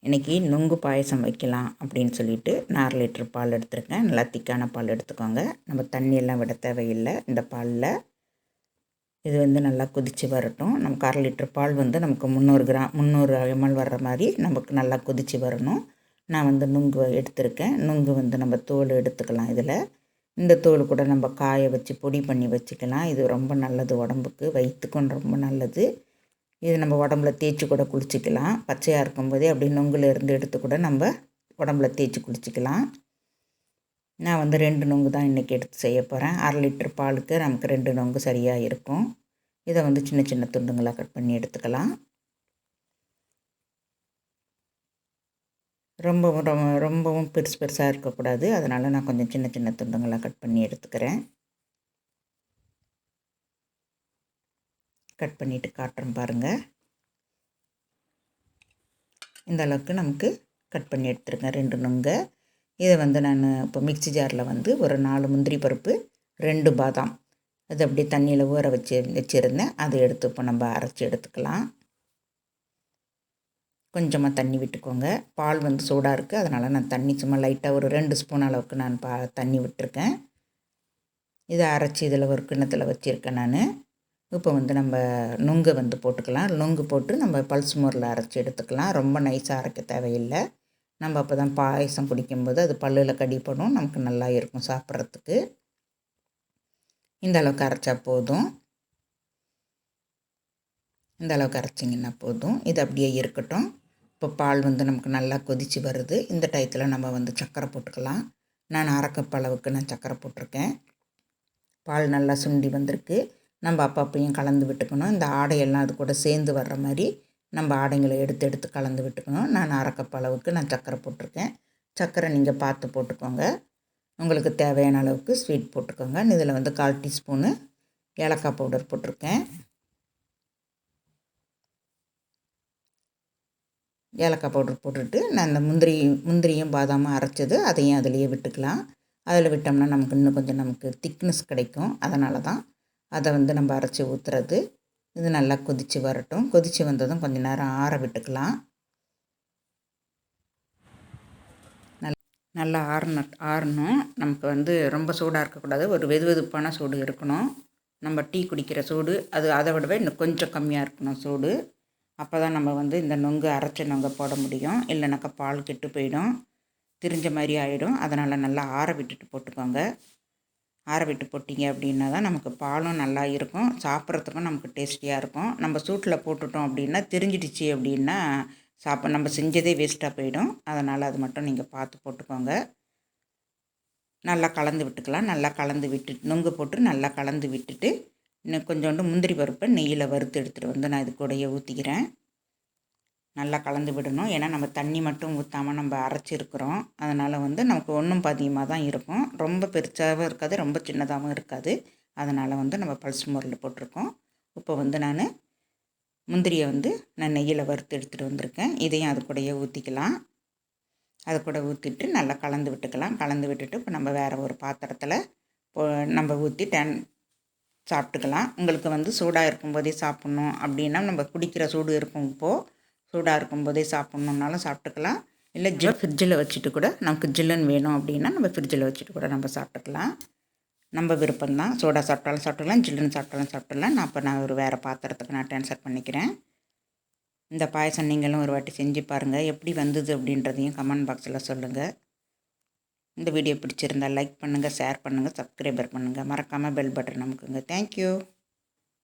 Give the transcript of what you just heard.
இன்றைக்கி நுங்கு பாயசம் வைக்கலாம் அப்படின்னு சொல்லிட்டு நான் 1/2 லிட்டர் பால் எடுத்திருக்கேன். நல்லா திக்கான பால் எடுத்துக்கோங்க. நம்ம தண்ணியெல்லாம் விட தேவையில்லை. இந்த பாலில் இது வந்து நல்லா கொதித்து வரட்டும். நமக்கு 1/2 லிட்டர் பால் வந்து நமக்கு 300 ml வர்ற மாதிரி நமக்கு நல்லா கொதித்து வரணும். நான் வந்து நுங்கு எடுத்திருக்கேன். நுங்கு வந்து நம்ம தோல் எடுத்துக்கலாம். இதில் இந்த தோல் கூட நம்ம காய வச்சு பொடி பண்ணி வச்சுக்கலாம். இது ரொம்ப நல்லது, உடம்புக்கு வயிற்றுக்கும் ரொம்ப நல்லது. இது நம்ம உடம்புல தேய்ச்சி கூட குளிச்சிக்கலாம். பச்சையாக இருக்கும்போதே அப்படி நுங்குலேருந்து எடுத்து கூட நம்ம உடம்புல தேய்ச்சி குளிச்சிக்கலாம். நான் வந்து 2 நுங்கு தான் இன்றைக்கி எடுத்து செய்ய போகிறேன். 1/2 லிட்டர் பாலுக்கு நமக்கு 2 நுங்கு சரியாக இருக்கும். இதை வந்து சின்ன சின்ன துண்டுங்களாக கட் பண்ணி எடுத்துக்கலாம். ரொம்பவும் பெருசு பெருசாக இருக்கக்கூடாது. அதனால் நான் கொஞ்சம் சின்ன சின்ன துண்டுங்களாக கட் பண்ணி எடுத்துக்கிறேன். கட் பண்ணிவிட்டு காட்டுறேன் பாருங்கள். இந்த அளவுக்கு நமக்கு கட் பண்ணி எடுத்துருக்கேன் 2 நுங்கை. இதை வந்து நான் இப்போ மிக்ஸி ஜாரில் வந்து ஒரு 4 முந்திரி பருப்பு, 2 பாதாம் அது அப்படியே தண்ணியில் ஊற வச்சுருந்தேன். அதை எடுத்து இப்போ நம்ம அரைச்சி எடுத்துக்கலாம். கொஞ்சமாக தண்ணி விட்டுக்கோங்க. பால் வந்து சூடாக இருக்குது, அதனால் நான் தண்ணி சும்மா லைட்டாக ஒரு 2 ஸ்பூன் அளவுக்கு நான் தண்ணி விட்டுருக்கேன். இதை அரைச்சி இதில் ஒரு கிண்ணத்தில் வச்சுருக்கேன் நான். இப்போ வந்து நம்ம நுங்கை வந்து போட்டுக்கலாம். நுங்கு போட்டு நம்ம பல்ஸ் மோரில் அரைச்சி எடுத்துக்கலாம். ரொம்ப நைஸாக அரைக்க தேவையில்லை. நம்ம அப்போ தான் பாயசம் குடிக்கும்போது அது பல்லில் கடிப்படும், நமக்கு நல்லா இருக்கும் சாப்பிட்றதுக்கு. இந்த அளவுக்கு அரைச்சா போதும். இந்த அளவுக்கு அரைச்சிங்கன்னா போதும். இது அப்படியே இருக்கட்டும். இப்போ பால் வந்து நமக்கு நல்லா கொதித்து வருது. இந்த டயத்தில் நம்ம வந்து சர்க்கரை போட்டுக்கலாம். நான் 1/2 கப் அளவுக்கு நான் சர்க்கரை போட்டிருக்கேன். பால் நல்லா சுண்டி வந்திருக்கு. நம்ம அப்பப்பையும் கலந்து விட்டுக்கணும். இந்த ஆடையெல்லாம் அது கூட சேர்ந்து வர்ற மாதிரி நம்ம ஆடைங்களை எடுத்து கலந்து விட்டுக்கணும். நான் 1/2 கப் அளவுக்கு நான் சர்க்கரை போட்டிருக்கேன். சர்க்கரை நீங்கள் பார்த்து போட்டுக்கோங்க. உங்களுக்கு தேவையான அளவுக்கு ஸ்வீட் போட்டுக்கோங்க. இதில் வந்து 1/4 டீஸ்பூனு ஏலக்காய் பவுடர் போட்டிருக்கேன். ஏலக்காய் பவுடர் போட்டுட்டு நான் அந்த முந்திரியும் பாதாமும் அரைச்சது அதையும் அதிலேயே விட்டுக்கலாம். அதில் விட்டோம்னா நமக்கு இன்னும் கொஞ்சம் நமக்கு திக்னஸ் கிடைக்கும். அதனால தான் அதை வந்து நம்ம அரைச்சி ஊற்றுறது. இது நல்லா கொதித்து வரட்டும். கொதித்து வந்ததும் கொஞ்சம் நேரம் ஆற விட்டுக்கலாம். நல்லா ஆறணும். நமக்கு வந்து ரொம்ப சூடாக இருக்கக்கூடாது. ஒரு வெதுவெதுப்பான சூடு இருக்கணும். நம்ம டீ குடிக்கிற சூடு அதை விடவே இன்னும் கொஞ்சம் கம்மியாக இருக்கணும் சூடு. அப்போ தான் நம்ம வந்து இந்த நுங்கு அரைச்ச நுங்கை போட முடியும். இல்லைனாக்கா பால் கெட்டு போயிடும், திரிஞ்ச மாதிரி ஆகிடும். அதனால் நல்லா ஆற விட்டுட்டு போட்டுக்கோங்க. ஆற விட்டு போட்டிங்க அப்படின்னா தான் நமக்கு பாலும் நல்லா இருக்கும், சாப்பிட்றதுக்கும் நமக்கு டேஸ்டியாக இருக்கும். நம்ம சூட்டில் போட்டுட்டோம் அப்படின்னா திரிஞ்சிடுச்சு அப்படின்னா நம்ம செஞ்சதே வேஸ்ட்டாக போயிடும். அதனால் அது மட்டும் நீங்கள் பார்த்து போட்டுக்கோங்க. நல்லா கலந்து விட்டுக்கலாம். நல்லா கலந்து விட்டுட்டு நுங்கு போட்டு நல்லா கலந்து விட்டுட்டு இன்னும் கொஞ்சோண்டு முந்திரி பருப்பை நெய்யில் வறுத்து எடுத்துகிட்டு வந்து நான் இது கூடயே ஊற்றிக்கிறேன். நல்லா கலந்து விடணும். ஏன்னா நம்ம தண்ணி மட்டும் ஊற்றாமல் நம்ம அரைச்சிருக்கிறோம். அதனால் வந்து நமக்கு ஒன்றும் பாதியமாக தான் இருக்கும். ரொம்ப பெருசாகவும் இருக்காது, ரொம்ப சின்னதாகவும் இருக்காது. அதனால் வந்து நம்ம பல்ஸ் மோரில் போட்டிருக்கோம். இப்போ வந்து நான் முந்திரியை வந்து நான் நெய்யில் வறுத்து எடுத்துகிட்டு வந்திருக்கேன். இதையும் அது கூடயே ஊற்றிக்கலாம். அது கூட ஊற்றிட்டு நல்லா கலந்து விட்டுக்கலாம். கலந்து விட்டுட்டு இப்போ நம்ம வேறு ஒரு பாத்திரத்தில் நம்ம ஊற்றி சாப்பிட்டுக்கலாம். உங்களுக்கு வந்து சூடாக இருக்கும்போதே சாப்பிட்ணும் அப்படின்னா நம்ம குடிக்கிற சூடு இருக்கும். இப்போது சூடாக இருக்கும்போதே சாப்பிட்ணுன்னாலும் சாப்பிட்டுக்கலாம். இல்லை ஃப்ரிட்ஜில் வச்சுட்டு கூட நமக்கு ஜில்லுன்னு வேணும் அப்படின்னா நம்ம ஃப்ரிட்ஜில் வச்சுட்டு கூட நம்ம சாப்பிட்டுக்கலாம். நம்ம விருப்பம்தான். சூடாக சாப்பிட்டாலும் சாப்பிட்டுக்கலாம், ஜில்லுன்னு சாப்பிட்டாலும் சாப்பிட்டுக்கலாம். நான் ஒரு வேறு பாத்திரத்துக்கு நான் ட்ரான்ஸ்ஃபர் பண்ணிக்கிறேன். இந்த பாயசம் நீங்களும் ஒரு வாட்டி செஞ்சு பாருங்கள். எப்படி வந்தது அப்படின்றதையும் கமெண்ட் பாக்ஸில் சொல்லுங்கள். இந்த வீடியோ பிடிச்சிருந்தால் லைக் பண்ணுங்கள், ஷேர் பண்ணுங்கள், சப்ஸ்கிரைபர் பண்ணுங்கள். மறக்காமல் பெல் பட்டன் அமுக்குங்க. தேங்க்யூ.